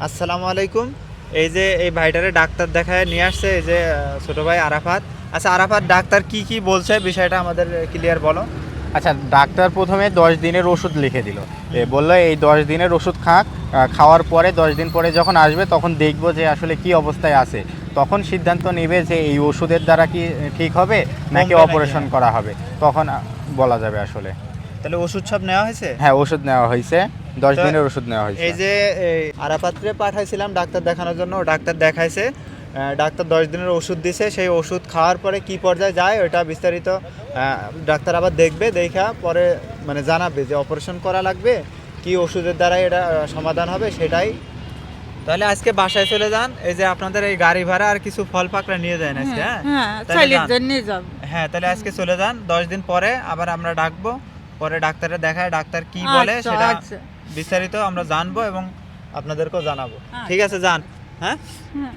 আসসালামু আলাইকুম। এই যে এই ভাইটারে ডাক্তার দেখায় নিয়ে আসছে এই যে ছোট ভাই আরাফাত। আচ্ছা আরাফাত, ডাক্তার কি কি বলছে বিষয়টা আমাদের ক্লিয়ার বলো। আচ্ছা, ডাক্তার প্রথমে 10 দিনের ওষুধ লিখে দিল। বললো এই 10 দিনের ওষুধ খাওয়ার পরে 10 দিন পরে যখন আসবে তখন দেখবো যে আসলে কি অবস্থায় আছে। তখন সিদ্ধান্ত নেবে যে এই ওষুধের দ্বারা কি ঠিক হবে নাকি কমবে নাকি, অপারেশন হ্যাঁ। করা হবে। তখন বলা যাবে আসলে। তাহলে ওষুধ সব নেওয়া হয়েছে? হ্যাঁ, ওষুধ নেওয়া হয়েছে, 10 তো দিনের ওষুধ নেওয়া হয়েছে। এই যে এই আরাফাতরে পাঠাইছিলাম ডাক্তার দেখানোর জন্য, ও ডাক্তার দেখাইছে। ডাক্তার 10 দিনের ওষুধ দিছে, সেই ওষুধ খাওয়ার পরে কি পর্যায়ে যায় ওটা বিস্তারিত ডাক্তার আবার দেখবে, দেখা পরে মানে জানাবে যে অপারেশন করা লাগবে কি ওষুধের দ্বারা এটা সমাধান হবে সেটাই। তাহলে আজকে বাসায় চলে যান, এই যে আপনাদের এই গাড়ি ভাড়া আর কিছু ফল পাকড়া নিয়ে যান আজকে। হ্যাঁ হ্যাঁ, তাহলে ছেলের যান। জন্য যাব। হ্যাঁ তাহলে আজকে চলে যান, 10 দিন পরে আবার আমরা ডাকবো, পরে ডাক্তারে দেখায় ডাক্তার কি বলে আচ্ছা, সেটা আচ্ছা। বিস্তারিত আমরা জানবো এবং আপনাদেরকেও জানাবো। আচ্ছা। ঠিক আছে, যান। হ্যাঁ হ্যাঁ।